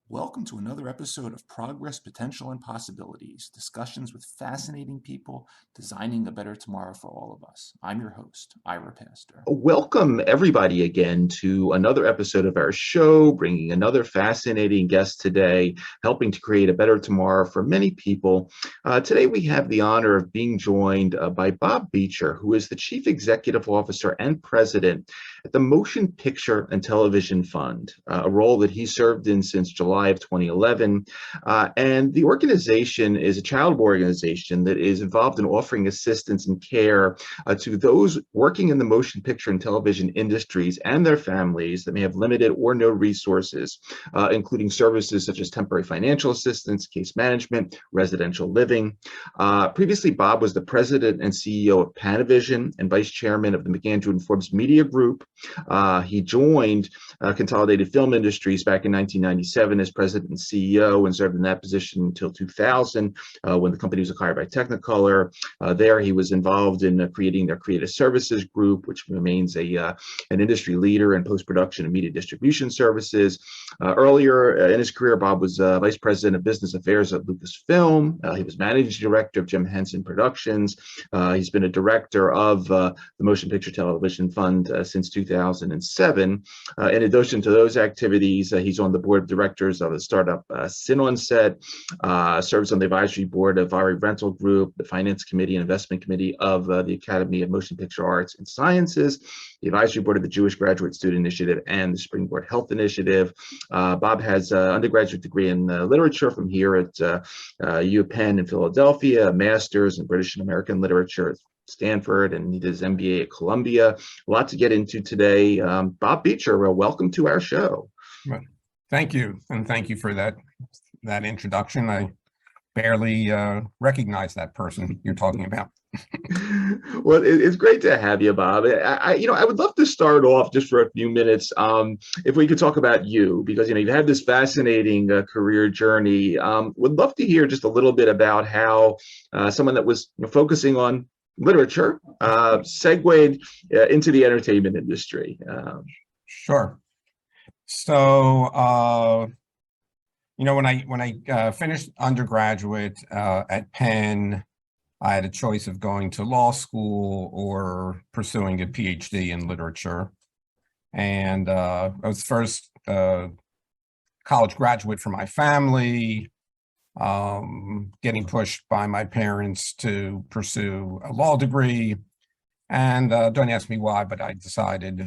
Welcome to another episode of Progress, Potential, and Possibilities, discussions with fascinating people designing a better tomorrow for all of us. I'm your host, Ira Pastor. Welcome, everybody, again to another episode of our show, bringing another fascinating guest today, helping to create a better tomorrow for many people. Today, we have the honor of being joined by Bob Beitcher, who is the Chief Executive Officer and President at the Motion Picture and Television Fund, a role that he served in since July of 2011. And the organization is a charitable organization that is involved in offering assistance and care to those working in the motion picture and television industries and their families that may have limited or no resources, including services such as temporary financial assistance, case management, residential living. Previously, Bob was the president and CEO of Panavision and vice chairman of the MacAndrews and Forbes Media Group. He joined Consolidated Film Industries back in 1997 as president and CEO and served in that position until 2000 when the company was acquired by Technicolor. There he was involved in creating their creative services group, which remains an industry leader in post-production and media distribution services. Earlier in his career, Bob was vice president of business affairs at Lucasfilm. He was managing director of Jim Henson Productions. He's been a director of the Motion Picture Television Fund since 2007. In addition to those activities, he's on the board of directors of the startup Set, serves on the advisory board of ARRI Rental Group, the finance committee and investment committee of the Academy of Motion Picture Arts and Sciences, the advisory board of the Jewish Graduate Student Initiative and the Springboard Health Initiative. Bob has an undergraduate degree in literature from here at U Penn in Philadelphia, a master's in British and American literature at Stanford, and he did his MBA at Columbia. A lot to get into today. Bob Beitcher, welcome to our show. Thank you, and thank you for that introduction. I barely recognize that person you're talking about. Well, it's great to have you, Bob. I would love to start off just for a few minutes, if we could talk about you, because you've had this fascinating career journey. Would love to hear just a little bit about how someone that was focusing on literature segued into the entertainment industry. Sure. So, when I finished undergraduate at Penn, I had a choice of going to law school or pursuing a PhD in literature. And I was first college graduate for my family, getting pushed by my parents to pursue a law degree. And don't ask me why, but I decided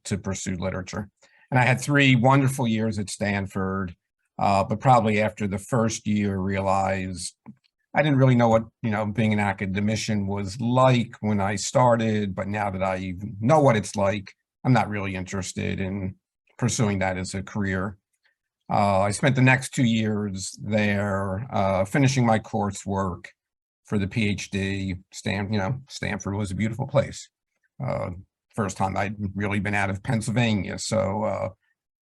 to pursue literature. And I had 3 wonderful years at Stanford, but probably after the first year realized I didn't really know what, being an academician was like when I started, but now that I know what it's like, I'm not really interested in pursuing that as a career. I spent the next 2 years there finishing my coursework for the PhD. Stanford was a beautiful place. First time I'd really been out of Pennsylvania, so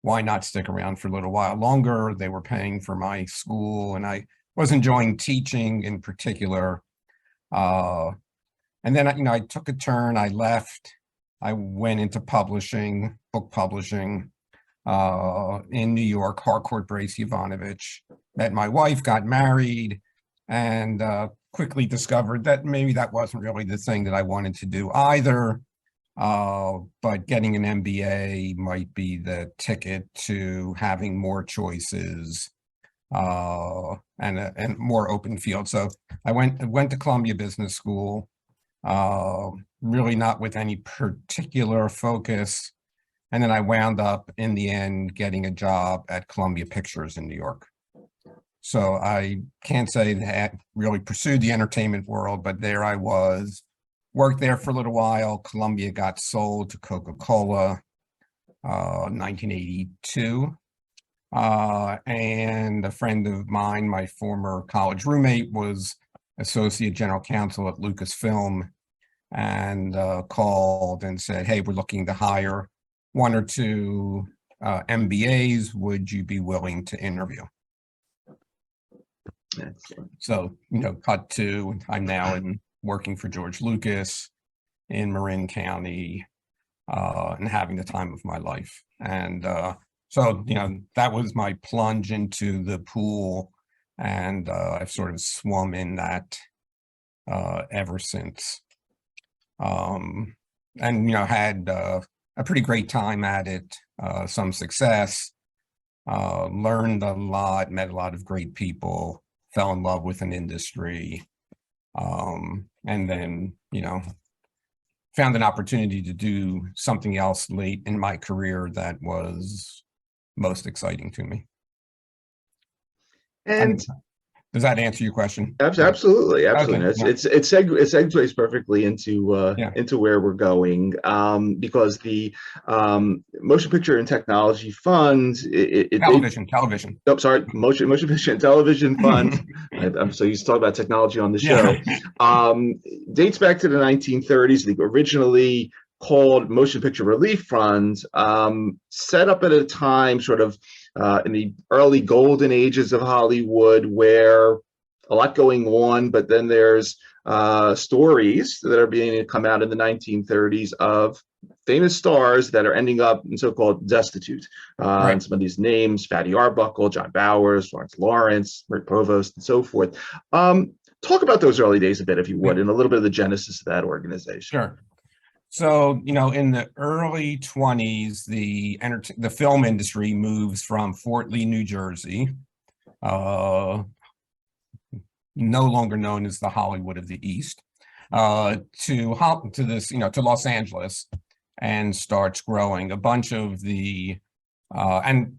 why not stick around for a little while longer? They were paying for my school, and I was enjoying teaching in particular. And then, I took a turn. I left. I went into publishing, book publishing in New York, Harcourt Brace Yovanovitch. Met my wife, got married, and quickly discovered that maybe that wasn't really the thing that I wanted to do either. But getting an MBA might be the ticket to having more choices and more open field. So I went to Columbia Business School, really not with any particular focus. And then I wound up in the end getting a job at Columbia Pictures in New York. So I can't say that I really pursued the entertainment world, but there I was, worked there for a little while. Columbia got sold to Coca-Cola, 1982. And a friend of mine, my former college roommate, was associate general counsel at Lucasfilm, and called and said, hey, we're looking to hire 1 or 2 MBAs. Would you be willing to interview? Excellent. So, cut to, I'm now working for George Lucas in Marin County, and having the time of my life. And so, that was my plunge into the pool, and I've sort of swum in that ever since. And, had a pretty great time at it, some success, learned a lot, met a lot of great people, fell in love with an industry, and then, found an opportunity to do something else late in my career that was most exciting to me. And does that answer your question? Absolutely. Okay, yeah. It segues perfectly into where we're going, because the Motion Picture and Technology Fund, television. Oh, sorry, Motion Picture and Television Fund. I'm so used to talk about technology on the show. Dates back to the 1930s. They originally called Motion Picture Relief Fund, set up at a time sort of in the early golden ages of Hollywood, where a lot going on, but then there's stories that are being come out in the 1930s of famous stars that are ending up in so-called destitute. Right. And some of these names: Fatty Arbuckle, John Bowers, Lawrence Lawrence, Rick Provost, and so forth. Talk about those early days a bit, if you would, and a little bit of the genesis of that organization. Sure. So, in the early 20s, the film industry moves from Fort Lee, New Jersey, no longer known as the Hollywood of the East, to Los Angeles, and starts growing. A bunch of the and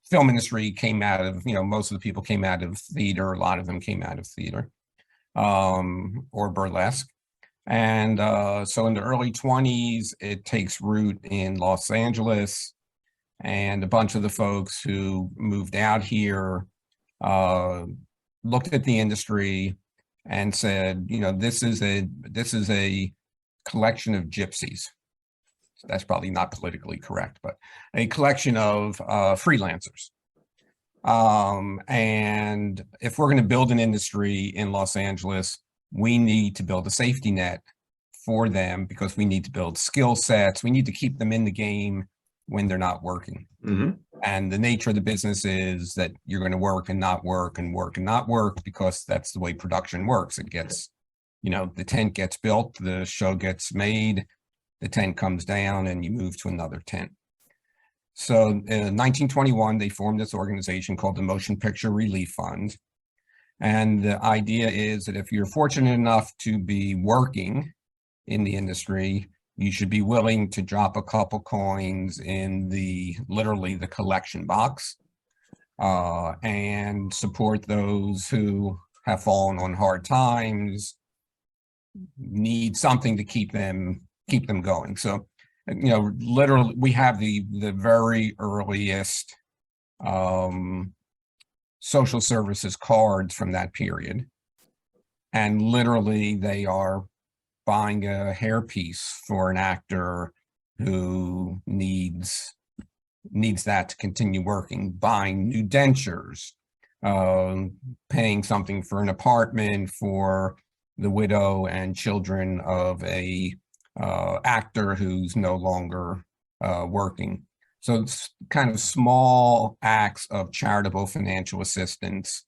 film industry came out of, most of the people came out of theater. A lot of them came out of theater, or burlesque. And so in the early 20s, it takes root in Los Angeles, and a bunch of the folks who moved out here looked at the industry and said, this is a collection of gypsies. That's probably not politically correct, but a collection of freelancers. And if we're going to build an industry in Los Angeles, we need to build a safety net for them, because we need to build skill sets. We need to keep them in the game when they're not working. Mm-hmm. And the nature of the business is that you're going to work and not work and work and not work, because that's the way production works. It gets, the tent gets built, the show gets made, the tent comes down, and you move to another tent. So in 1921, they formed this organization called the Motion Picture Relief Fund. And the idea is that if you're fortunate enough to be working in the industry, you should be willing to drop a couple coins in literally the collection box, and support those who have fallen on hard times, need something to keep them going. So, literally, we have the very earliest social services cards from that period, and literally they are buying a hairpiece for an actor who needs that to continue working, buying new dentures, paying something for an apartment for the widow and children of a actor who's no longer working. So it's kind of small acts of charitable financial assistance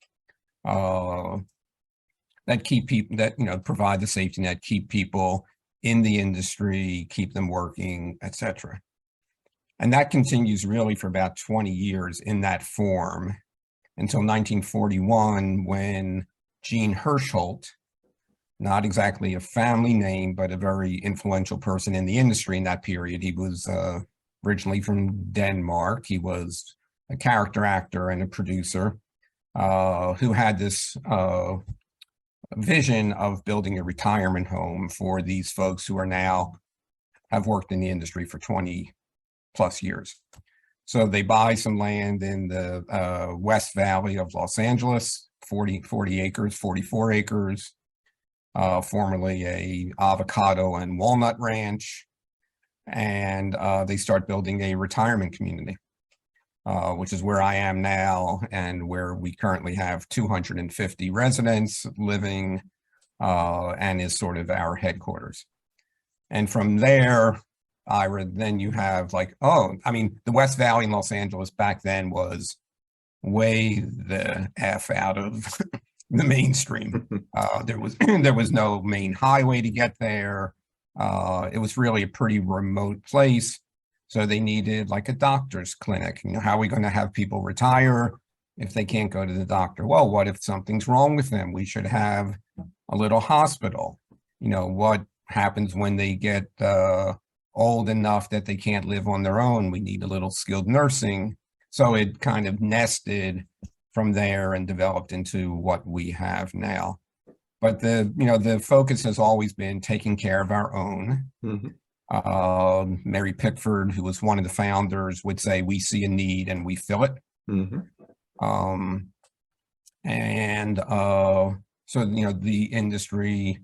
that keep people, provide the safety net, keep people in the industry, keep them working, etc. And that continues really for about 20 years in that form, until 1941, when Gene Hirschholt not exactly a family name, but a very influential person in the industry in that period. He was originally from Denmark. He was a character actor and a producer who had this vision of building a retirement home for these folks who are now have worked in the industry for 20 plus years. So they buy some land in the West Valley of Los Angeles, 40 acres, 44 acres, formerly a avocado and walnut ranch. And they start building a retirement community, which is where I am now and where we currently have 250 residents living and is sort of our headquarters. And from there, Ira, then you have like, the West Valley in Los Angeles back then was way the F out of the mainstream. There was no main highway to get there. It was really a pretty remote place. So they needed like a doctor's clinic. You know, how are we going to have people retire if they can't go to the doctor? Well, what if something's wrong with them? We should have a little hospital. You know, what happens when they get old enough that they can't live on their own? We need a little skilled nursing. So it kind of nested from there and developed into what we have now. But the focus has always been taking care of our own. Mm-hmm. Mary Pickford, who was one of the founders, would say, we see a need and we fill it. Mm-hmm. So, the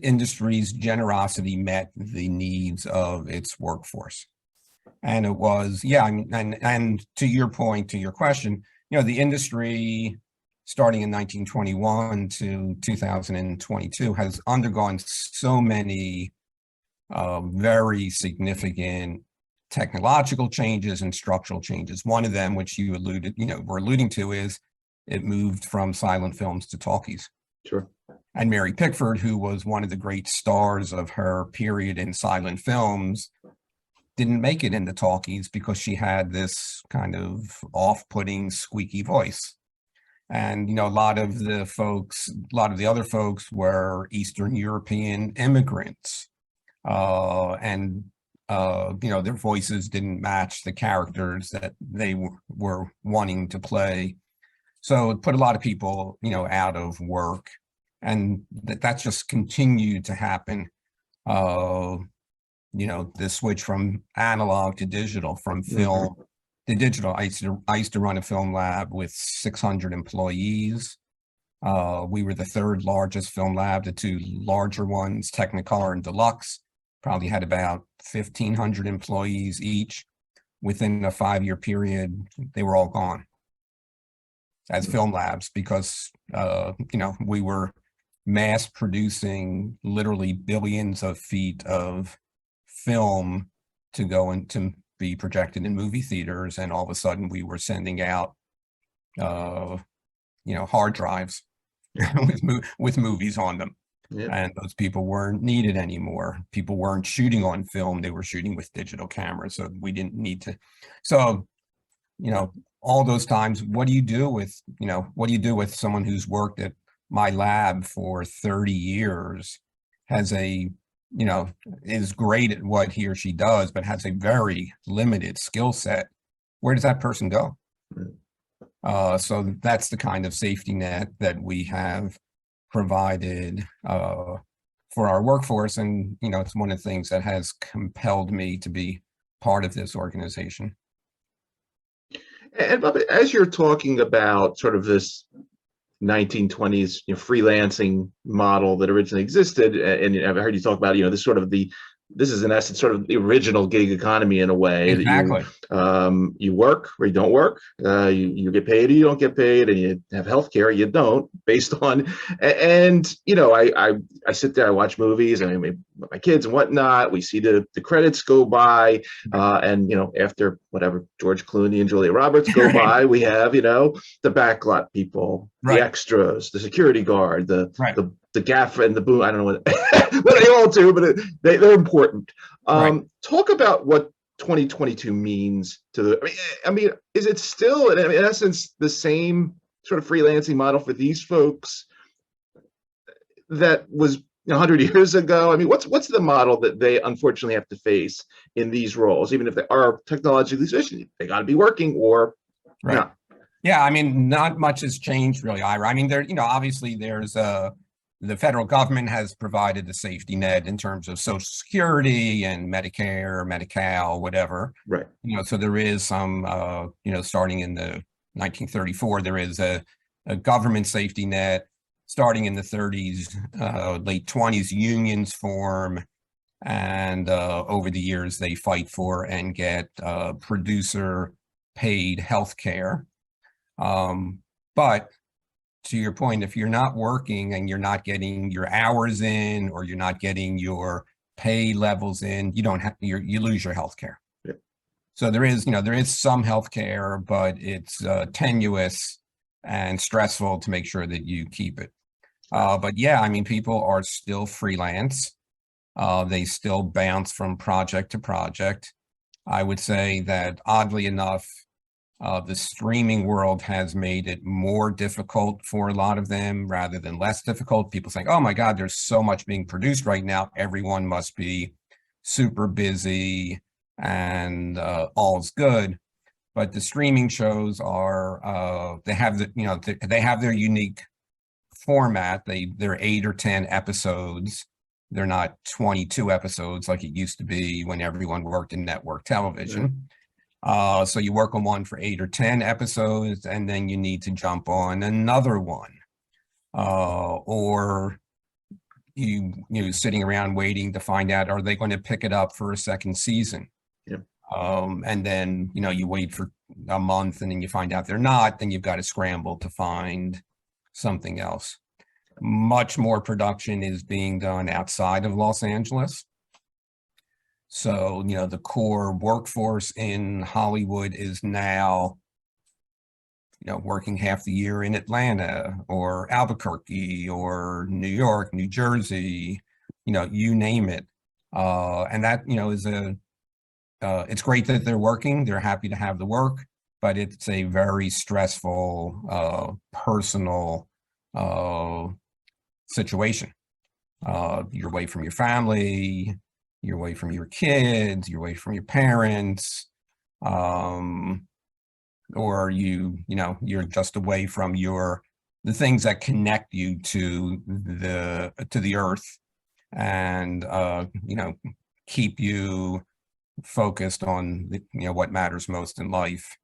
industry's generosity met the needs of its workforce. And it was, and to your point, to your question, the industry starting in 1921 to 2022 has undergone so many very significant technological changes and structural changes. One of them, which you were alluding to, is it moved from silent films to talkies. Sure. And Mary Pickford, who was one of the great stars of her period in silent films, didn't make it into talkies because she had this kind of off-putting, squeaky voice. And, a lot of the other folks were Eastern European immigrants. And their voices didn't match the characters that they were wanting to play. So it put a lot of people, out of work. And that's just continued to happen. The switch from analog to digital, from film to digital. I used to run a film lab with 600 employees. We were the third largest film lab. The two larger ones, Technicolor and Deluxe, probably had about 1,500 employees each. Within a 5-year period, they were all gone as film labs because, we were mass producing literally billions of feet of film to go and to be projected in movie theaters. And all of a sudden we were sending out, hard drives with movies on them. Yep. And those people weren't needed anymore. People weren't shooting on film. They were shooting with digital cameras. So we didn't need to. So, all those times, what do you do with someone who's worked at my lab for 30 years, is great at what he or she does, but has a very limited skill set? Where does that person go? So that's the kind of safety net that we have provided for our workforce. And, it's one of the things that has compelled me to be part of this organization. And Bob, as you're talking about sort of this 1920s freelancing model that originally existed, and I've heard you talk about this is in essence sort of the original gig economy in a way. Exactly. That you work or you don't work, you get paid or you don't get paid, and you have health care, you don't, based on, and I sit there, I watch movies, and I mean, my kids and whatnot, we see the credits go by, and after whatever George Clooney and Julia Roberts go by, we have the backlot people, the extras, the security guard, the gaffer and the boom. I don't know what they all do, but they're important. Talk about what 2022 means to the. I mean, is it still in essence the same sort of freelancing model for these folks? that was 100 years ago? I mean, what's the model that they unfortunately have to face in these roles, even if they are technologically sufficient? They got to be working or Right. not. Yeah, I mean, not much has changed really, Ira. I mean, there, obviously there's the federal government has provided the safety net in terms of Social Security and Medicare, Medi-Cal, whatever. Right. So there is some, starting in the 1934, there is a government safety net. Starting in the 30s, late 20s, unions form, and over the years they fight for and get producer paid health care. But to your point, if you're not working and you're not getting your hours in, or you're not getting your pay levels in, you don't have, you lose your health care. Yeah. So there is some health care, but it's tenuous and stressful to make sure that you keep it. But yeah, I mean, people are still freelance. They still bounce from project to project. I would say that oddly enough, the streaming world has made it more difficult for a lot of them rather than less difficult. People saying, oh my God, there's so much being produced right now. Everyone must be super busy and all's good. But the streaming shows are, they have they have their unique format. They're 8 or 10 episodes. They're not 22 episodes like it used to be when everyone worked in network television. So you work on one for 8 or 10 episodes, and then you need to jump on another one, or you sitting around waiting to find out, are they going to pick it up for a second season? Yeah. And then you wait for a month, and then you find out they're not. Then you've got to scramble to find something else. Much more production is being done outside of Los Angeles. So, the core workforce in Hollywood is now, working half the year in Atlanta or Albuquerque or New York, New Jersey, you name it. And that, is it's great that they're working. They're happy to have the work, but it's a very stressful, personal situation. You're away from your family, you're away from your kids, you're away from your parents, or you're just away from the things that connect you to the earth, and keep you focused on what matters most in life.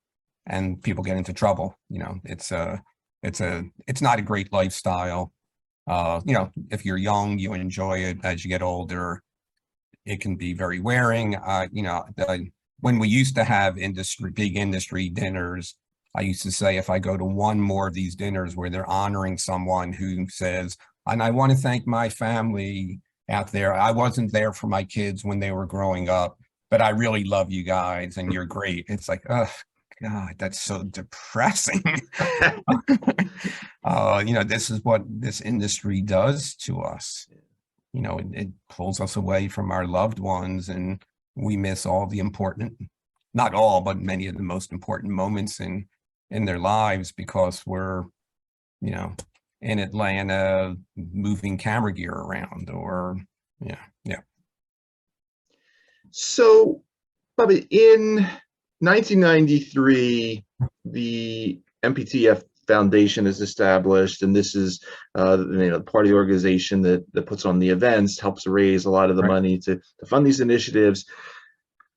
And people get into trouble. It's not a great lifestyle. If you're young, you enjoy it. As you get older, it can be very wearing. When we used to have big industry dinners, I used to say, if I go to one more of these dinners where they're honoring someone who says, and I want to thank my family out there. I wasn't there for my kids when they were growing up, but I really love you guys and you're great. It's like, oh God, that's so depressing. This is what this industry does to us. It pulls us away from our loved ones, and we miss all the important, not all, but many of the most important moments in their lives because we're, in Atlanta moving camera gear around, or yeah. So, Bobby, in 1993, the MPTF Foundation is established, and this is part of the organization that puts on the events, helps raise a lot of the money to fund these initiatives.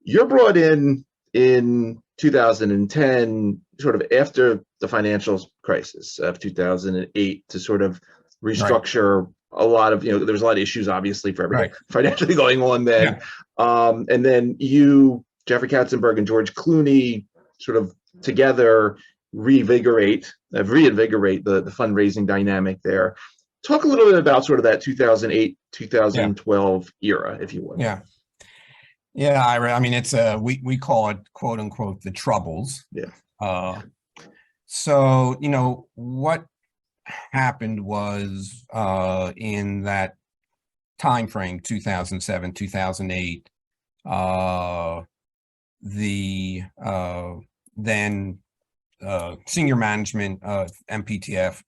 You're brought in 2010, sort of after the financial crisis of 2008, to sort of restructure a lot of, there was a lot of issues, obviously, for everything financially going on then. And then you, Jeffrey Katzenberg and George Clooney, sort of together reinvigorate the fundraising dynamic there. Talk a little bit about sort of that 2008, 2012 era, if you would. I mean, it's we call it, quote unquote, the Troubles. So what happened was, in that time frame, 2007, 2008, the then senior management of MPTF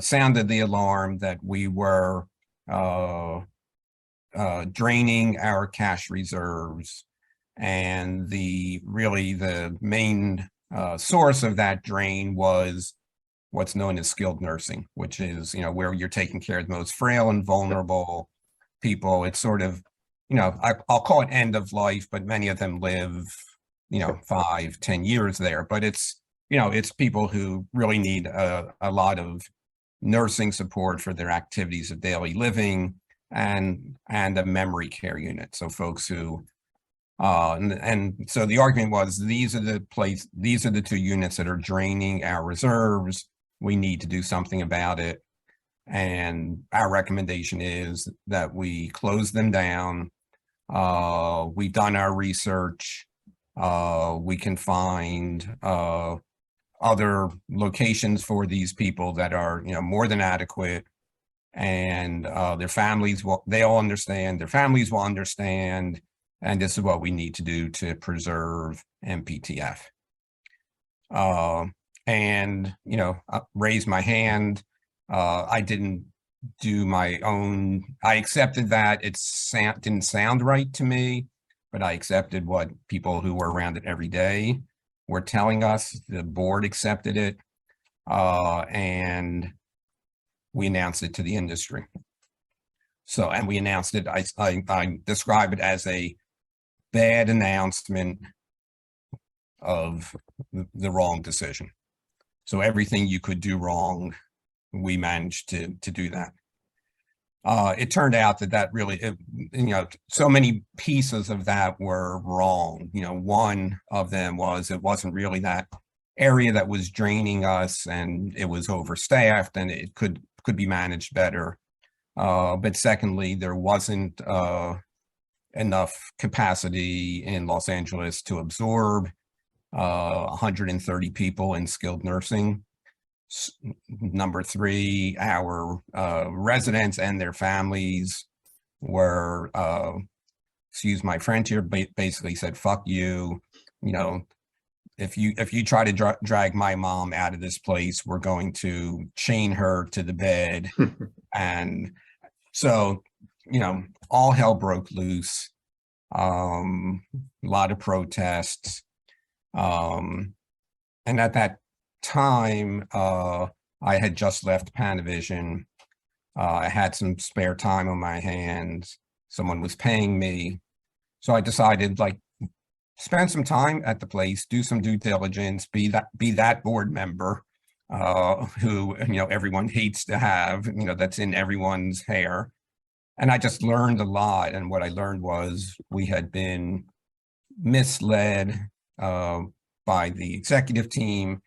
sounded the alarm that we were draining our cash reserves. And really the main source of that drain was what's known as skilled nursing, which is, where you're taking care of the most frail and vulnerable people. It's sort of, I'll call it end of life, but many of them live, 5-10 years there. But it's people who really need a lot of nursing support for their activities of daily living, and a memory care unit. So folks who, and so the argument was, these are the two units that are draining our reserves. We need to do something about it. And our recommendation is that we close them down. We've done our research. We can find other locations for these people that are, more than adequate. And their families they all understand, their families will understand. And this is what we need to do to preserve MPTF. And, I raised my hand. I didn't do my own, I accepted that it didn't sound right to me, but I accepted what people who were around it every day were telling us. The board accepted it, and we announced it to the industry. So, and we announced it, I describe it as a bad announcement of the wrong decision. So everything you could do wrong, we managed to do that. It turned out that really, so many pieces of that were wrong. One of them was, it wasn't really that area that was draining us, and it was overstaffed, and it could be managed better. But secondly, there wasn't enough capacity in Los Angeles to absorb 130 people in skilled nursing. Number three, our residents and their families were, excuse my French here, basically said, fuck you. If you try to drag my mom out of this place, we're going to chain her to the bed. And so, all hell broke loose. A lot of protests. And at that time, I had just left Panavision. I had some spare time on my hands. Someone was paying me. So I decided, spend some time at the place, do some due diligence, be that board member who, everyone hates to have, that's in everyone's hair. And I just learned a lot. And what I learned was we had been misled by the executive team.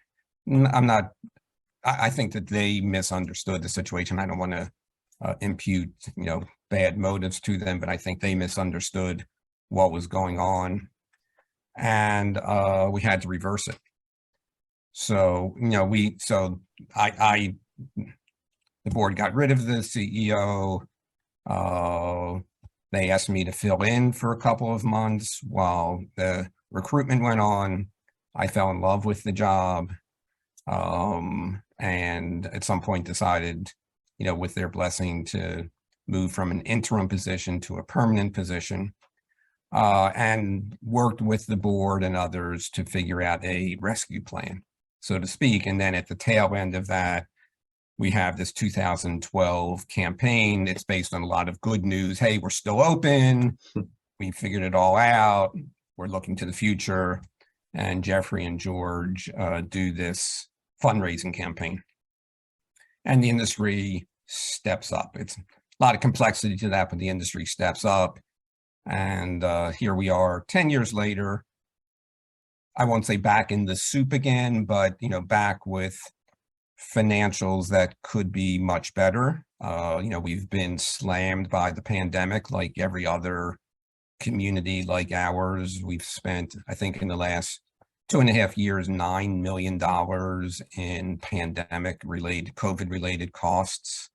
I think that they misunderstood the situation. I don't want to impute, bad motives to them, but I think they misunderstood what was going on. And we had to reverse it. So, the board got rid of the CEO. They asked me to fill in for a couple of months while the recruitment went on. I fell in love with the job, and at some point decided, with their blessing, to move from an interim position to a permanent position, and worked with the board and others to figure out a rescue plan, so to speak. And then at the tail end of that, we have this 2012 campaign. It's based on a lot of good news. Hey, we're still open. We figured it all out. We're looking to the future. And Jeffrey and George do this fundraising campaign. And the industry steps up. It's a lot of complexity to that, but the industry steps up. And here we are 10 years later. I won't say back in the soup again, but back with financials that could be much better. We've been slammed by the pandemic like every other community like ours. We've spent, I think, in the last 2.5 years, $9 million in pandemic-related, COVID-related costs.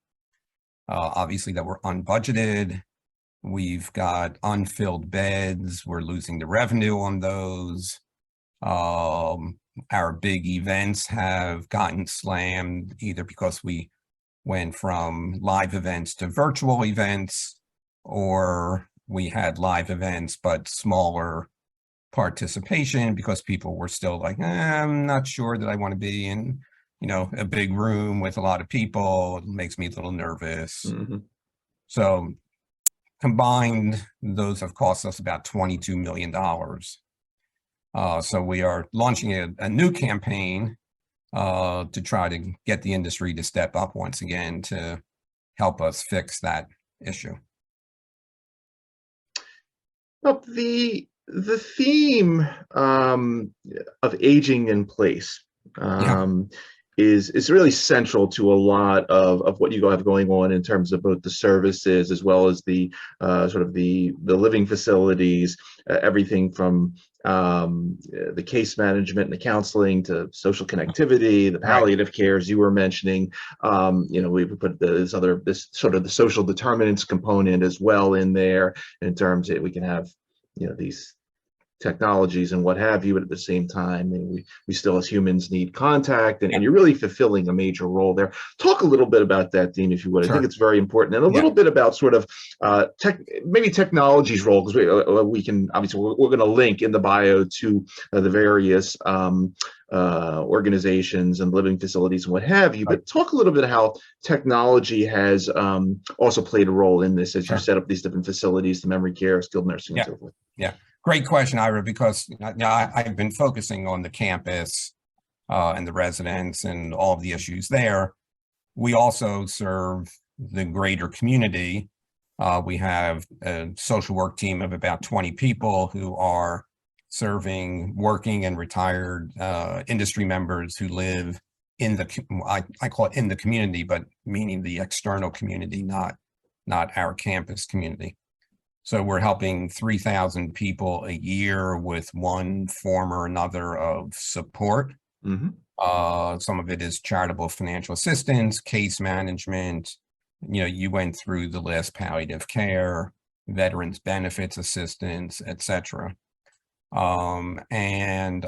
Obviously, that were unbudgeted. We've got unfilled beds. We're losing the revenue on those. Our big events have gotten slammed either because we went from live events to virtual events, or we had live events but smaller participation because people were still like, I'm not sure that I want to be in, a big room with a lot of people. It makes me a little nervous. Mm-hmm. So combined, those have cost us about $22 million. So we are launching a new campaign to try to get the industry to step up once again to help us fix that issue. Well, the theme of aging in place is really central to a lot of what you have going on in terms of both the services as well as the sort of the living facilities, everything from the case management and the counseling to social connectivity, the palliative care, as you were mentioning. We put this sort of the social determinants component as well in there, in terms that we can have these technologies and what have you, but at the same time, we still as humans need contact, and you're really fulfilling a major role there. Talk a little bit about that, Dean, if you would. Sure. I think it's very important, and a little bit about sort of maybe technology's role, because we can obviously we're going to link in the bio to the various organizations and living facilities and what have you. But talk a little bit how technology has also played a role in this as you set up these different facilities, the memory care, skilled nursing, and so forth. Yeah. Great question, Ira, because I've been focusing on the campus and the residents and all of the issues there. We also serve the greater community. We have a social work team of about 20 people who are serving working and retired industry members who live in the, I call it in the community, but meaning the external community, not our campus community. So we're helping 3,000 people a year with one form or another of support. Mm-hmm. Some of it is charitable financial assistance, case management. You went through the list: palliative care, veterans benefits assistance, etc. And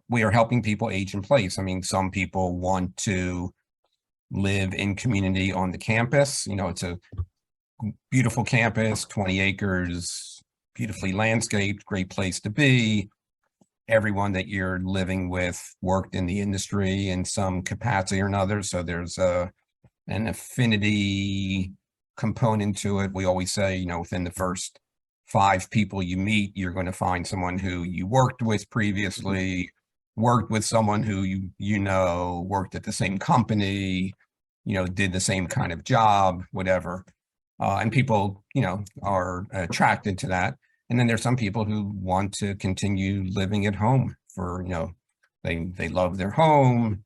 we are helping people age in place. I mean, some people want to live in community on the campus. It's a beautiful campus, 20 acres, beautifully landscaped, great place to be. Everyone that you're living with worked in the industry in some capacity or another. So there's an affinity component to it. We always say, within the first 5 people you meet, you're going to find someone who you worked with previously, worked with someone who worked at the same company, did the same kind of job, whatever. And people, are attracted to that. And then there's some people who want to continue living at home for, they love their home,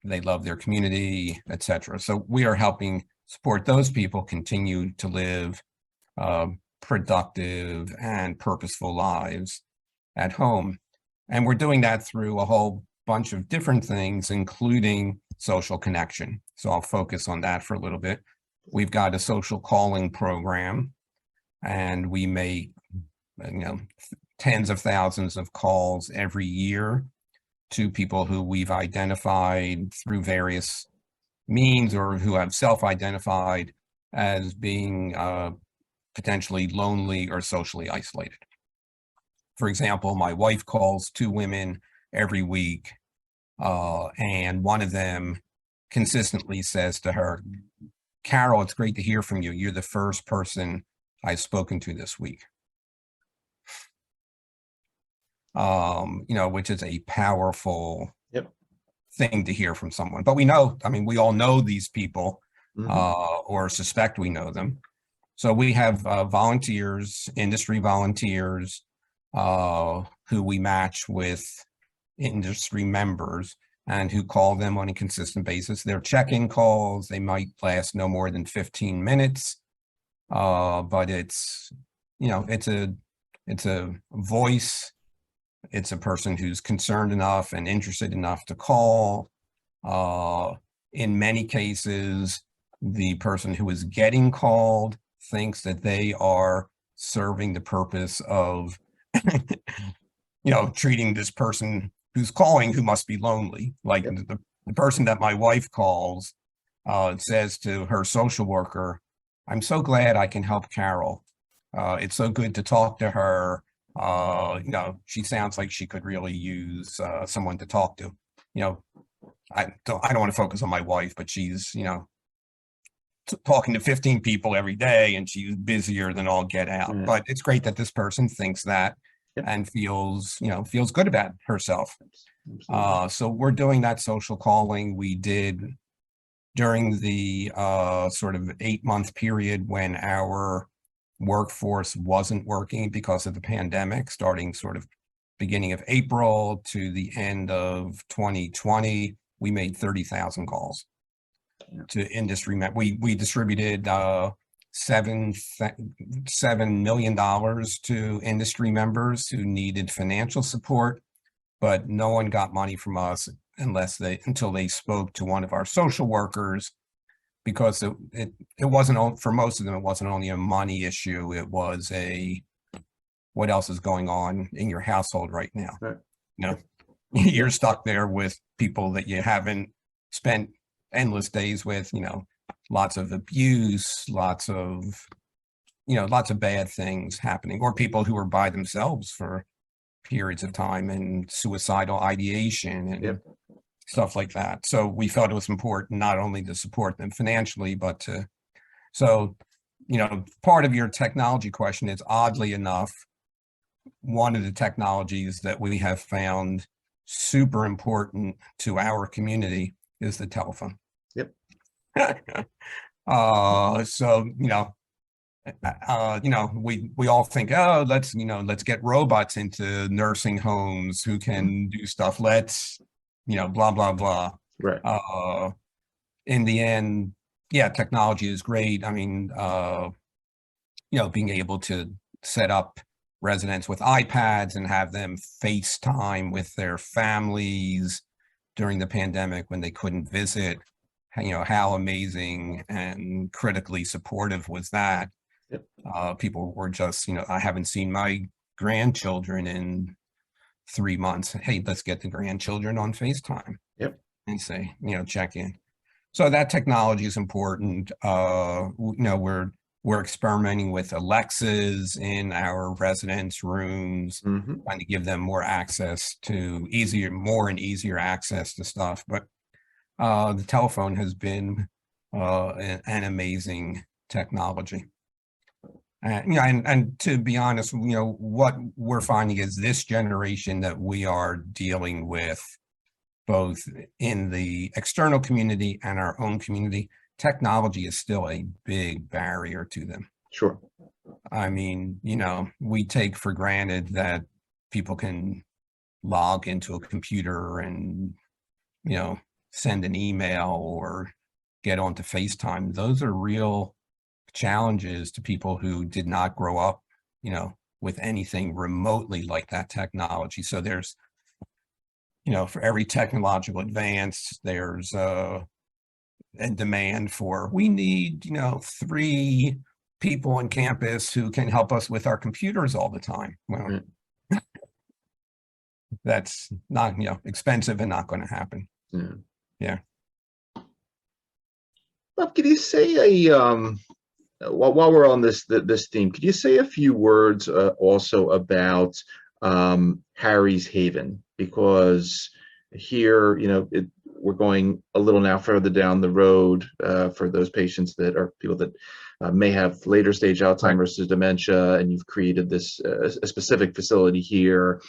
they love their community, etc. So we are helping support those people continue to live productive and purposeful lives at home. And we're doing that through a whole bunch of different things, including social connection. So I'll focus on that for a little bit. We've got a social calling program, and we make, tens of thousands of calls every year to people who we've identified through various means or who have self-identified as being potentially lonely or socially isolated. For example, my wife calls 2 women every week, and one of them consistently says to her, "Carol, it's great to hear from you. You're the first person I've spoken to this week." Which is a powerful thing to hear from someone. But we all know these people, or suspect we know them. So we have volunteers, industry volunteers, who we match with industry members and who call them on a consistent basis. They're check-in calls. They might last no more than 15 minutes, but it's a voice. It's a person who's concerned enough and interested enough to call. In many cases, the person who is getting called thinks that they are serving the purpose of, treating this person who's calling, who must be lonely. Like the person that my wife calls it says to her social worker, "I'm so glad I can help Carol. It's so good to talk to her. She sounds like she could really use someone to talk to." I don't want to focus on my wife, but she's, talking to 15 people every day, and she's busier than all get out. Yeah. But it's great that this person thinks that and feels good about herself. So we're doing that social calling. We did during the sort of 8-month period when our workforce wasn't working because of the pandemic, starting sort of beginning of April to the end of 2020, we made 30,000 calls to industry. We distributed $7 million to industry members who needed financial support, but no one got money from us until they spoke to one of our social workers, because it wasn't, for most of them, it wasn't only a money issue. It was what else is going on in your household right now? Right. You're stuck there with people that you haven't spent endless days with, lots of abuse, lots of bad things happening, or people who are by themselves for periods of time, and suicidal ideation and stuff like that. So we felt it was important not only to support them financially, but part of your technology question is, oddly enough, one of the technologies that we have found super important to our community is the telephone. Yep. We all think, oh, let's get robots into nursing homes who can do stuff. Let's, blah, blah, blah. Right. In the end, technology is great. I mean, being able to set up residents with iPads and have them FaceTime with their families during the pandemic when they couldn't visit, how amazing and critically supportive was that? Yep. People were just, I haven't seen my grandchildren in 3 months. Hey, let's get the grandchildren on FaceTime. Yep. And say, check in. So that technology is important. We're experimenting with Alexas in our residence rooms, trying to give them more access to more and easier access to stuff. But the telephone has been an amazing technology. And to be honest, what we're finding is this generation that we are dealing with, both in the external community and our own community, technology is still a big barrier to them. Sure. I mean, we take for granted that people can log into a computer and, send an email or get onto FaceTime. Those are real challenges to people who did not grow up, with anything remotely like that technology. So there's, for every technological advance, there's a demand for, we need, 3 people on campus who can help us with our computers all the time. Well, that's not, expensive and not going to happen. Yeah. Bob, could you say while we're on this theme, could you say a few words also about Harry's Haven? Because here, we're going a little now further down the road for those patients that are people that may have later stage Alzheimer's or dementia, and you've created this a specific facility here,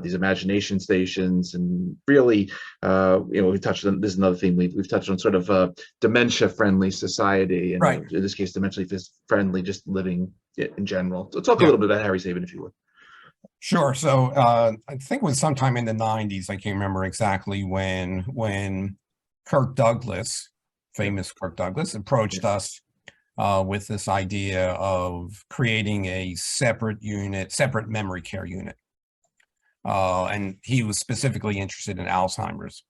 these imagination stations, and really, we touched on this is another thing we've touched on, sort of a dementia-friendly society, and right. In this case, dementia-friendly, just living in general. So talk a little bit about Harry's Haven, if you would. Sure. So I think it was sometime in the 90s. I can't remember exactly when Kirk Douglas, famous Kirk Douglas, approached us with this idea of creating a separate memory care unit. And he was specifically interested in Alzheimer's.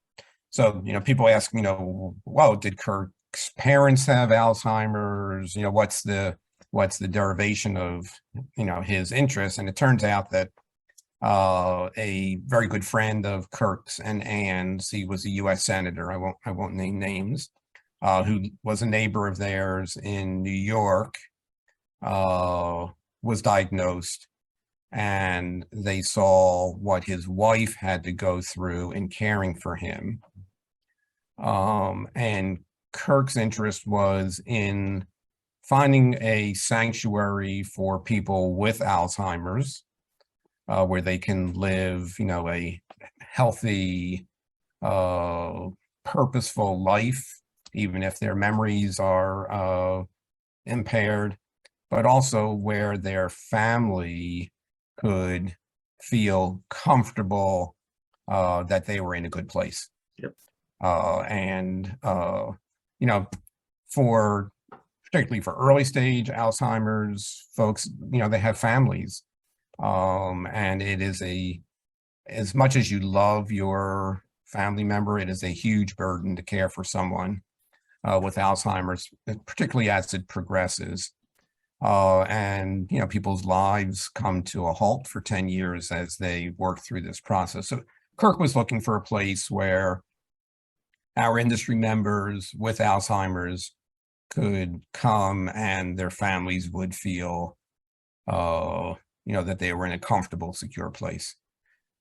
So, people ask, well, did Kirk's parents have Alzheimer's? What's the derivation of, his interest? And it turns out that a very good friend of Kirk's and Ann's, he was a U.S. senator, I won't name names, who was a neighbor of theirs in New York, was diagnosed, and they saw what his wife had to go through in caring for him. And Kirk's interest was in finding a sanctuary for people with Alzheimer's, where they can live, a healthy, purposeful life, even if their memories are impaired, but also where their family could feel comfortable that they were in a good place. Yep. Particularly for early stage Alzheimer's folks, they have families. And it is as much as you love your family member, it is a huge burden to care for someone with Alzheimer's, particularly as it progresses. And people's lives come to a halt for 10 years as they work through this process. So Kirk was looking for a place where our industry members with Alzheimer's could come and their families would feel, that they were in a comfortable, secure place.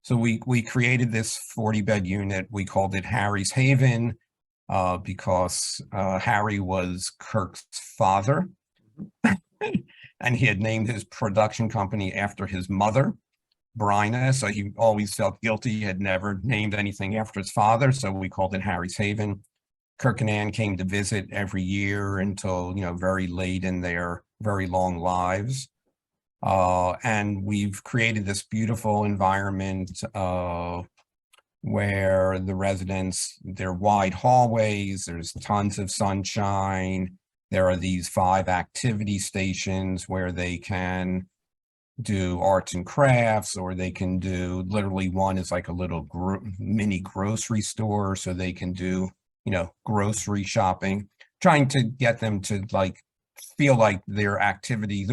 So we created this 40-bed unit. We called it Harry's Haven because Harry was Kirk's father. And he had named his production company after his mother, Bryna. So he always felt guilty. He had never named anything after his father. So we called it Harry's Haven. Kirk and Ann came to visit every year until, very late in their very long lives. And we've created this beautiful environment where the residents, they're wide hallways, there's tons of sunshine. There are these 5 activity stations where they can do arts and crafts, or they can do, literally one is like a little mini grocery store, so they can do, grocery shopping, trying to get them to feel like their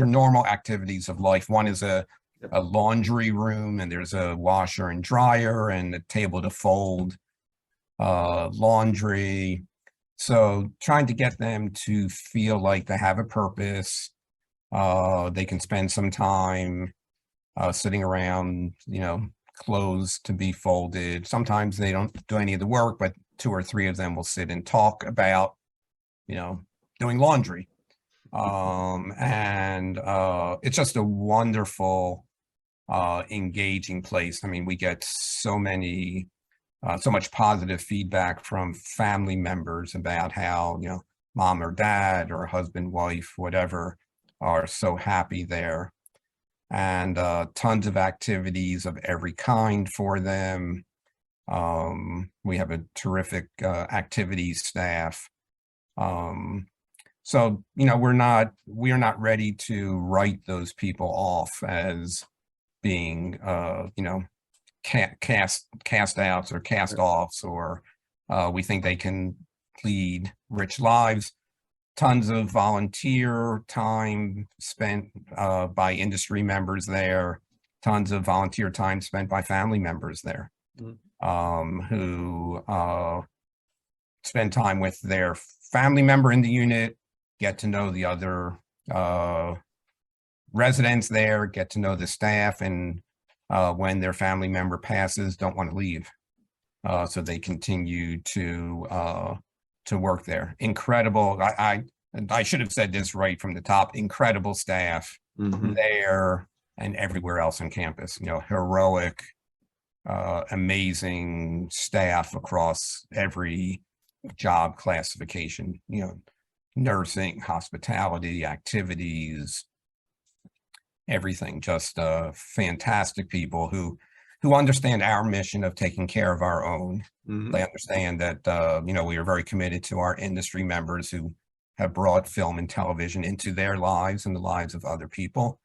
normal activities of life. One is a laundry room, and there's a washer and dryer and a table to fold laundry. So trying to get them to feel like they have a purpose. They can spend some time sitting around, clothes to be folded. Sometimes they don't do any of the work, but 2 or 3 of them will sit and talk about, doing laundry. It's just a wonderful, engaging place. I mean, we get so much positive feedback from family members about how, mom or dad or husband, wife, whatever, are so happy there. And tons of activities of every kind for them. We have a terrific activities staff. So, we are not ready to write those people off as being, cast outs or cast offs, or we think they can lead rich lives. Tons of volunteer time spent by industry members there. Tons of volunteer time spent by family members there, who spend time with their family member in the unit, get to know the other residents there, get to know the staff, and when their family member passes, don't want to leave. So they continue to work there. Incredible. I should have said this right from the top. Incredible staff there and everywhere else on campus. Heroic, amazing staff across every job classification. Nursing, hospitality, activities, everything. Just fantastic people who understand our mission of taking care of our own. They understand that we are very committed to our industry members who have brought film and television into their lives and the lives of other people.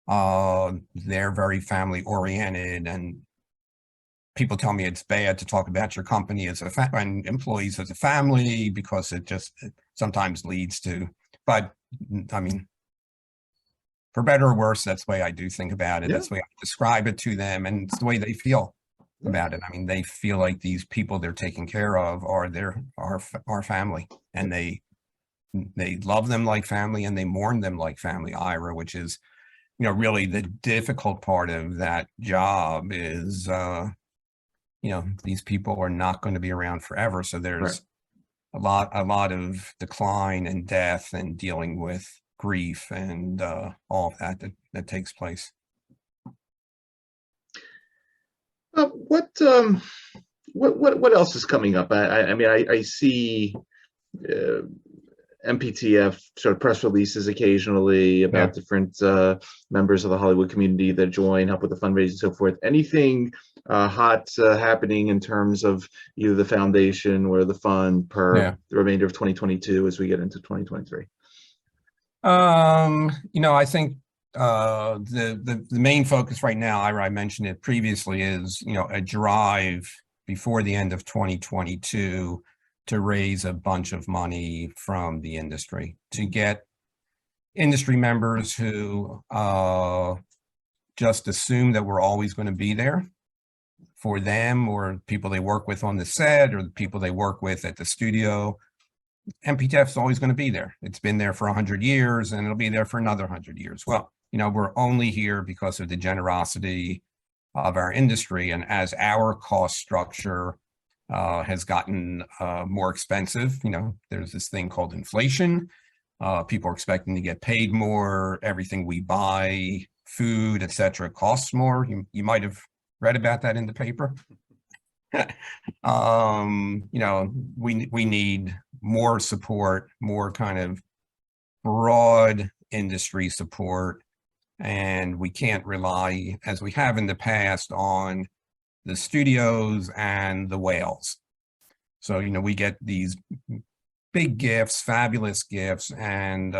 They're very family oriented, and people tell me it's bad to talk about your company as and employees as a family, because it sometimes leads to, but I mean, for better or worse, that's the way I do think about it. Yeah. That's the way I describe it to them, and it's the way they feel. about it. I mean, they feel like these people they're taking care of are our family, and they love them like family, and they mourn them like family. ARRI, which is, really the difficult part of that job is, these people are not going to be around forever. So there's a lot of decline and death and dealing with grief and all of that takes place. What else is coming up? I mean, I see MPTF sort of press releases occasionally about different members of the Hollywood community that join, help with the fundraising and so forth. Anything hot happening in terms of either the foundation or the fund per the remainder of 2022 as we get into 2023? I think the main focus right now, I mentioned it previously, is a drive before the end of 2022 to raise a bunch of money from the industry, to get industry members who just assume that we're always going to be there for them, or people they work with on the set, or the people they work with at the studio. MPTF is always going to be there. It's been there for 100 years, and it'll be there for another 100 years. Well, we're only here because of the generosity of our industry, and as our cost structure has gotten more expensive, there's this thing called inflation. People are expecting to get paid more. Everything we buy, food, etc., costs more. You might have read about that in the paper. We need more support, more kind of broad industry support, and we can't rely, as we have in the past, on the studios and the whales. So, we get these big gifts, fabulous gifts, and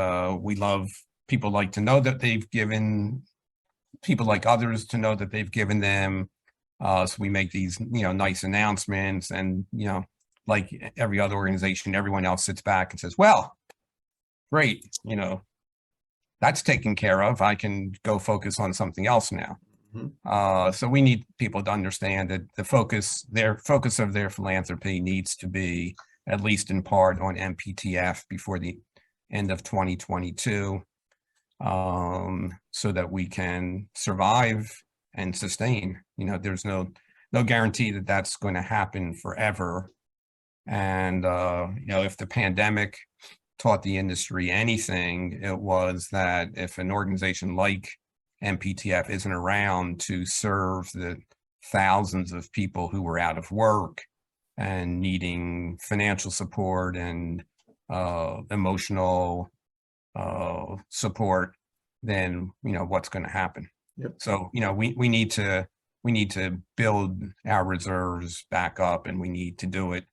people like to know that they've given, people like others to know that they've given them. So we make these, nice announcements, and, like every other organization, everyone else sits back and says, well, great, that's taken care of. I can go focus on something else now. So we need people to understand that their focus of their philanthropy needs to be, at least in part, on MPTF before the end of 2022, so that we can survive and sustain. There's no guarantee that that's going to happen forever. And, if the pandemic taught the industry anything, it was that if an organization like MPTF isn't around to serve the thousands of people who were out of work and needing financial support and emotional support, then what's going to happen? So we need to build our reserves back up, and we need to do it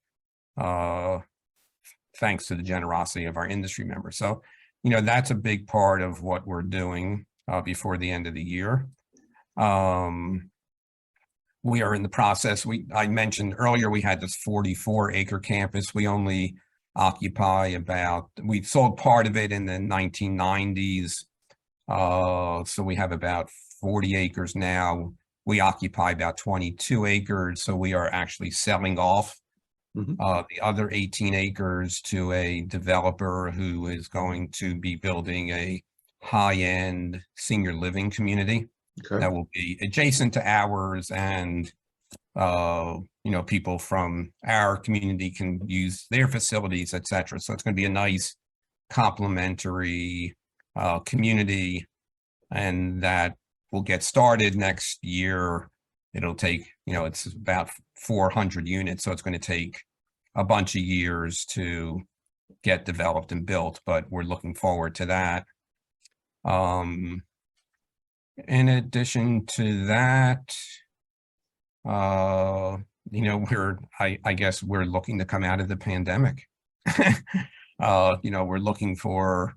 thanks to the generosity of our industry members. So that's a big part of what we're doing before the end of the year. We are in the process. I mentioned earlier we had this 44-acre campus. We only occupy we sold part of it in the 1990s. So we have about 40 acres now. We occupy about 22 acres. So we are actually selling off the other 18 acres to a developer who is going to be building a high-end senior living community that will be adjacent to ours, and people from our community can use their facilities, etc. So it's going to be a nice complementary community, and that will get started next year. It'll take, it's about 400 units, so it's going to take a bunch of years to get developed and built, but we're looking forward to that. In addition to that, I guess we're looking to come out of the pandemic. We're looking for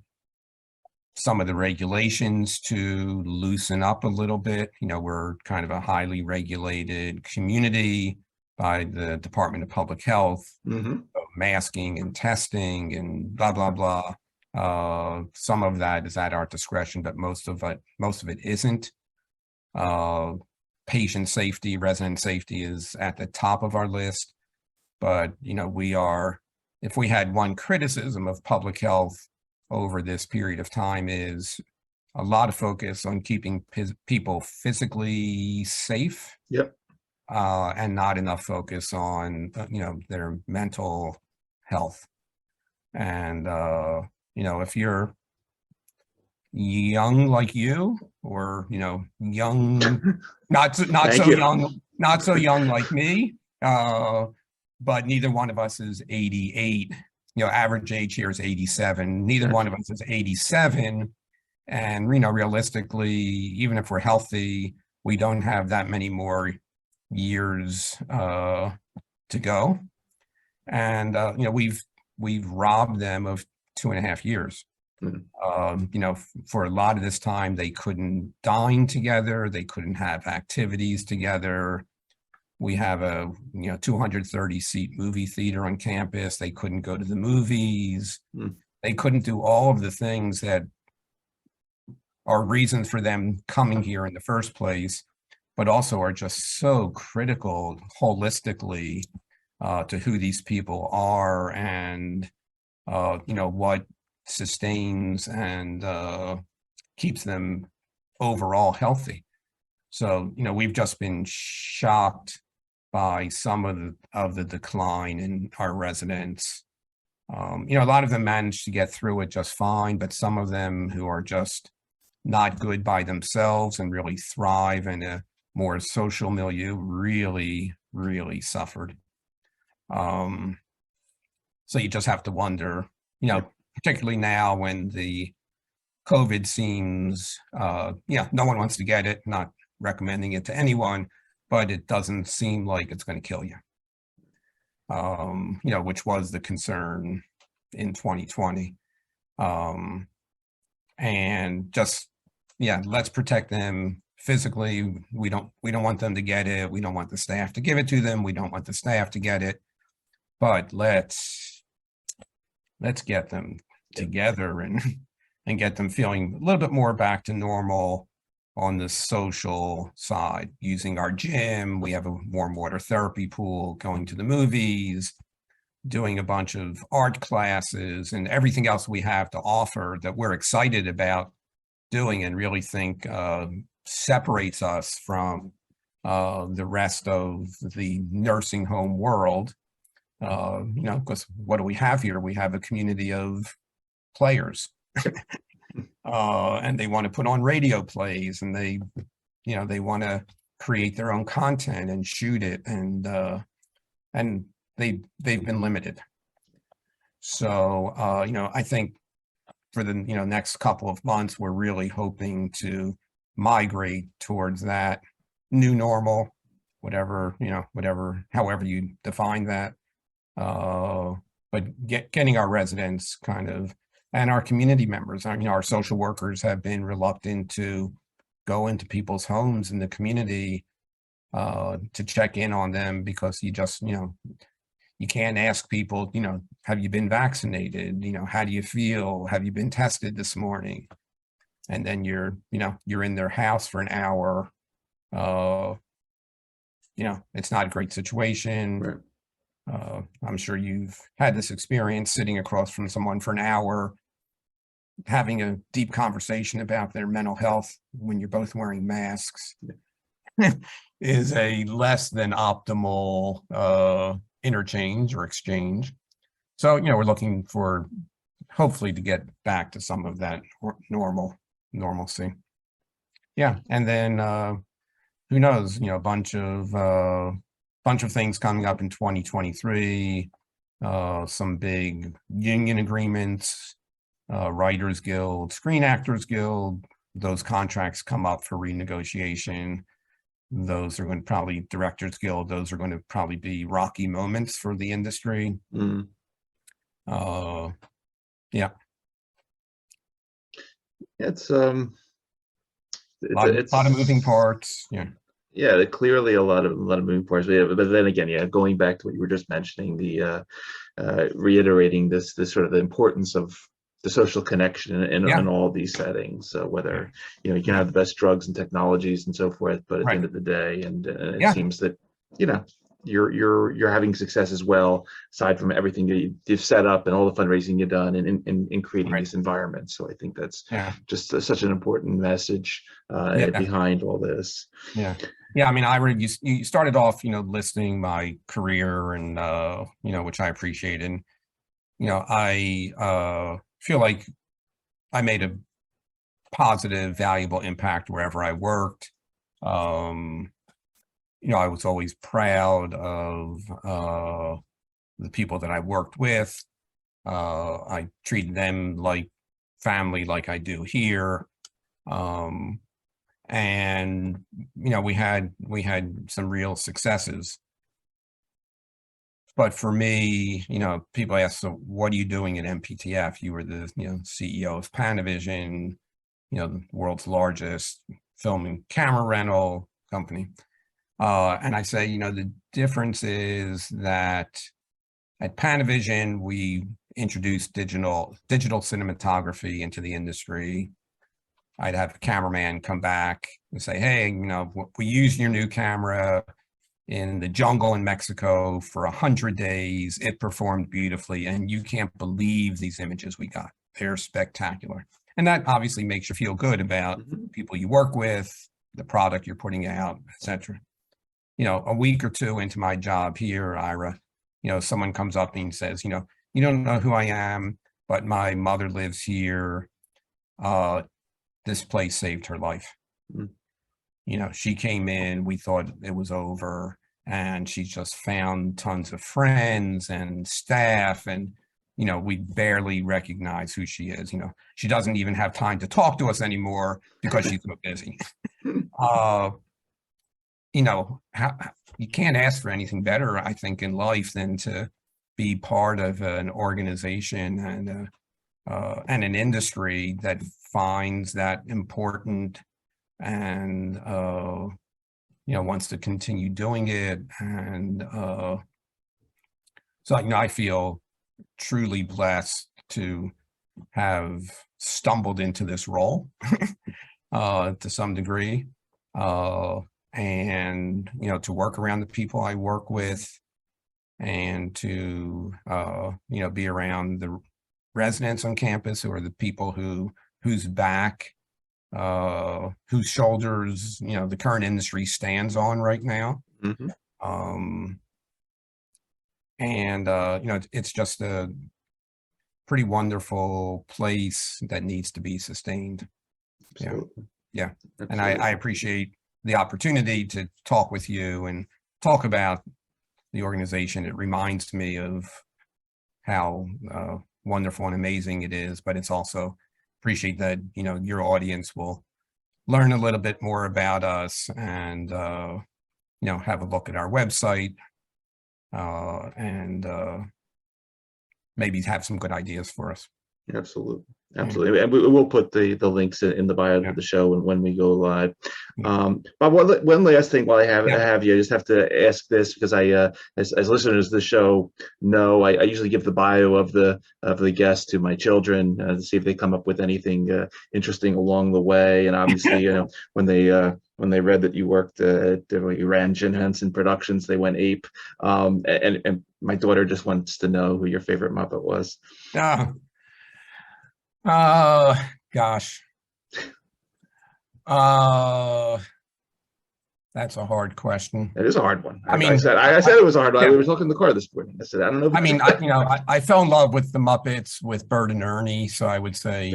some of the regulations to loosen up a little bit. We're kind of a highly regulated community by the Department of Public Health, masking and testing and blah, blah, blah. Some of that is at our discretion, but most of it isn't. patient safety, resident safety is at the top of our list. But, if we had one criticism of public health over this period of time, is a lot of focus on keeping people physically safe. Yep. And not enough focus on, their mental health. And, if you're young like you, or, young, not so young like me, but neither one of us is 88. Average age here is 87. Neither one of us is 87. And, realistically, even if we're healthy, we don't have that many more years to go. And, we've robbed them of 2.5 years. For a lot of this time, they couldn't dine together. They couldn't have activities together. We have a 230 seat movie theater on campus. They couldn't go to the movies. They couldn't do all of the things that are reasons for them coming here in the first place, but also are just so critical holistically to who these people are, and what sustains and keeps them overall healthy. So we've just been shocked by some of the decline in our residents. A lot of them managed to get through it just fine, but some of them who are just not good by themselves and really thrive in a more social milieu really, really suffered. So you just have to wonder, particularly now when the COVID seems, no one wants to get it, not recommending it to anyone, but it doesn't seem like it's going to kill you, which was the concern in 2020. And just, let's protect them physically. We don't want them to get it. We don't want the staff to give it to them. We don't want the staff to get it. But let's get them together and get them feeling a little bit more back to normal on the social side, using our gym. We have a warm water therapy pool, going to the movies, doing a bunch of art classes, and everything else we have to offer that we're excited about doing and really think separates us from the rest of the nursing home world. Because what do we have here? We have a community of players. And they want to put on radio plays, and they want to create their own content and shoot it, and they've been limited. So I think for the next couple of months, we're really hoping to migrate towards that new normal, however you define that. But getting our residents and our community members, our social workers have been reluctant to go into people's homes in the community to check in on them, because you just, you can't ask people, have you been vaccinated? How do you feel? Have you been tested this morning? And then you're in their house for an hour. It's not a great situation. Right. I'm sure you've had this experience, sitting across from someone for an hour, having a deep conversation about their mental health when you're both wearing masks is a less than optimal interchange or exchange. So, we're looking for, hopefully, to get back to some of that normalcy. Yeah. And then who knows, a bunch of things coming up in 2023, some big union agreements, Writers Guild, Screen Actors Guild. Those contracts come up for renegotiation. Those are going to probably, Directors Guild, those are going to probably be rocky moments for the industry. Yeah. It's a lot of moving parts. Yeah. Yeah, clearly a lot of moving parts. But then again, going back to what you were just mentioning, the reiterating this sort of the importance of the social connection in all these settings. So whether you can have the best drugs and technologies and so forth, but at the end of the day, and it seems that you're having success as well, aside from everything that you've set up and all the fundraising you've done in creating this environment. So I think that's just such an important message behind all this. I mean, Ira, you started off, listing my career and, which I appreciate. And, I feel like I made a positive, valuable impact wherever I worked. I was always proud of the people that I worked with. I treated them like family, like I do here. And we had some real successes. But for me, people ask, so what are you doing at MPTF? You were the CEO of Panavision, the world's largest film and camera rental company. And I say, the difference is that at Panavision, we introduced digital cinematography into the industry. I'd have a cameraman come back and say, hey, we used your new camera in the jungle in Mexico for 100 days. It performed beautifully, and you can't believe these images we got. They're spectacular. And that obviously makes you feel good about people you work with, the product you're putting out, etc. A week or two into my job here, Ira, someone comes up and says, you don't know who I am, but my mother lives here. This place saved her life. She came in, we thought it was over, and she just found tons of friends and staff, and, we barely recognize who she is. She doesn't even have time to talk to us anymore because she's so busy. You can't ask for anything better, I think, in life than to be part of an organization and an industry that finds that important and wants to continue doing it. And so I feel truly blessed to have stumbled into this role to some degree, and to work around the people I work with, and to be around the residents on campus, who are the people whose back, whose shoulders the current industry stands on right now. And it's just a pretty wonderful place that needs to be sustained. Absolutely. And I appreciate the opportunity to talk with you and talk about the organization. It reminds me of how wonderful and amazing it is, but it's also appreciate that your audience will learn a little bit more about us and have a look at our website, and maybe have some good ideas for us. Absolutely. And we will put the links in the bio of the show when we go live. But one last thing while I have you, I just have to ask this, because as listeners of the show know, I usually give the bio of the guest to my children to see if they come up with anything interesting along the way. And obviously, when they read that you worked you ran Jim Henson Productions, they went ape. And my daughter just wants to know who your favorite Muppet was. Gosh. That's a hard question. It is a hard one. I said it was a hard one. We were talking in the car this morning. I said, I don't know. I fell in love with the Muppets with Bert and Ernie. So I would say,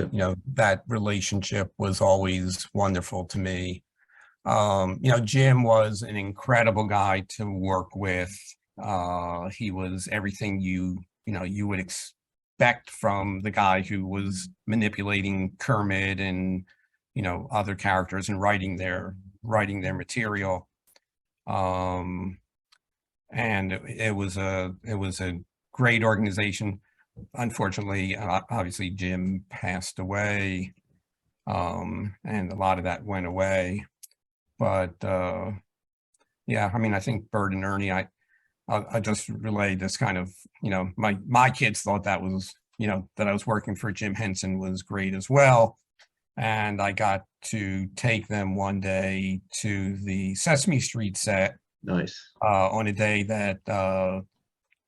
that relationship was always wonderful to me. Jim was an incredible guy to work with. He was everything you would expect from the guy who was manipulating Kermit and other characters and writing their material. And it was a great organization. Unfortunately, obviously Jim passed away, and a lot of that went away. But I think Bert and Ernie, I just relayed this kind of, my kids thought that was, that I was working for Jim Henson was great as well. And I got to take them one day to the Sesame Street set. Nice. On a day that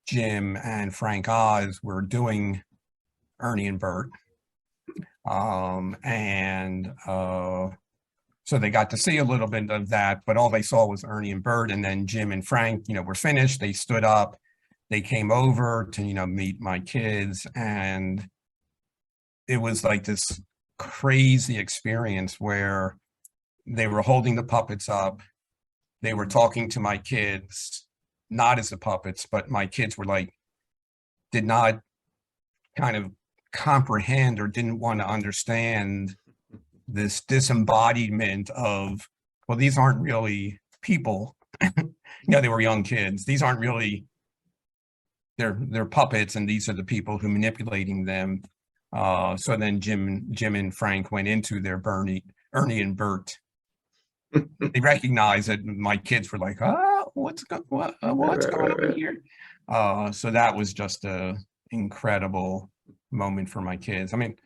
Jim and Frank Oz were doing Ernie and Bert. So they got to see a little bit of that, but all they saw was Ernie and Bert. And then Jim and Frank, were finished. They stood up, they came over to, meet my kids. And it was like this crazy experience where they were holding the puppets up. They were talking to my kids, not as the puppets, but my kids were like, did not kind of comprehend or didn't want to understand this disembodiment of, well, these aren't really people. They were young kids. These aren't really, they're puppets, and these are the people who are manipulating them. So then Jim and Frank went into their Ernie and Bert. They recognized that my kids were like, what's going on here? So that was just a incredible moment for my kids. I mean,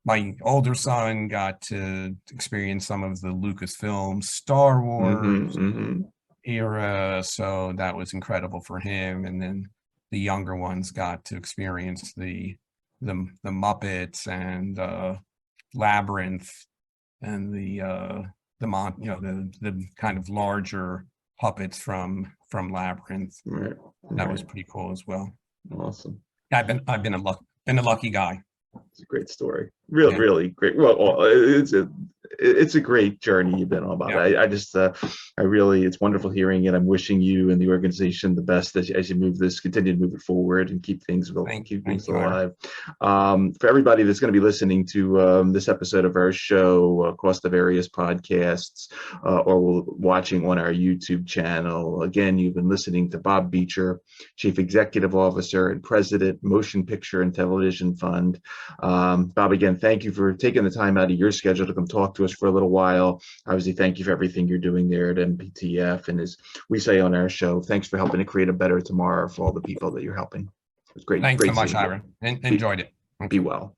my older son got to experience some of the Lucasfilm Star Wars era, so that was incredible for him. And then the younger ones got to experience the Muppets and Labyrinth and the kind of larger puppets from Labyrinth. Right. That was pretty cool as well. Awesome. I've been a lucky guy. It's a great story. Really great. Well, it's a great journey you've been on, Bob. Yeah. It's wonderful hearing it. I'm wishing you and the organization the best as you continue to move it forward and keep things alive. For everybody that's going to be listening to this episode of our show across the various podcasts or watching on our YouTube channel, again, you've been listening to Bob Beitcher, Chief Executive Officer and President, Motion Picture and Television Fund. Bob, again, thank you for taking the time out of your schedule to come talk to us for a little while. Obviously, thank you for everything you're doing there at MPTF. And as we say on our show, thanks for helping to create a better tomorrow for all the people that you're helping. It was great. Thanks so much, Ira. Enjoyed it. Be well.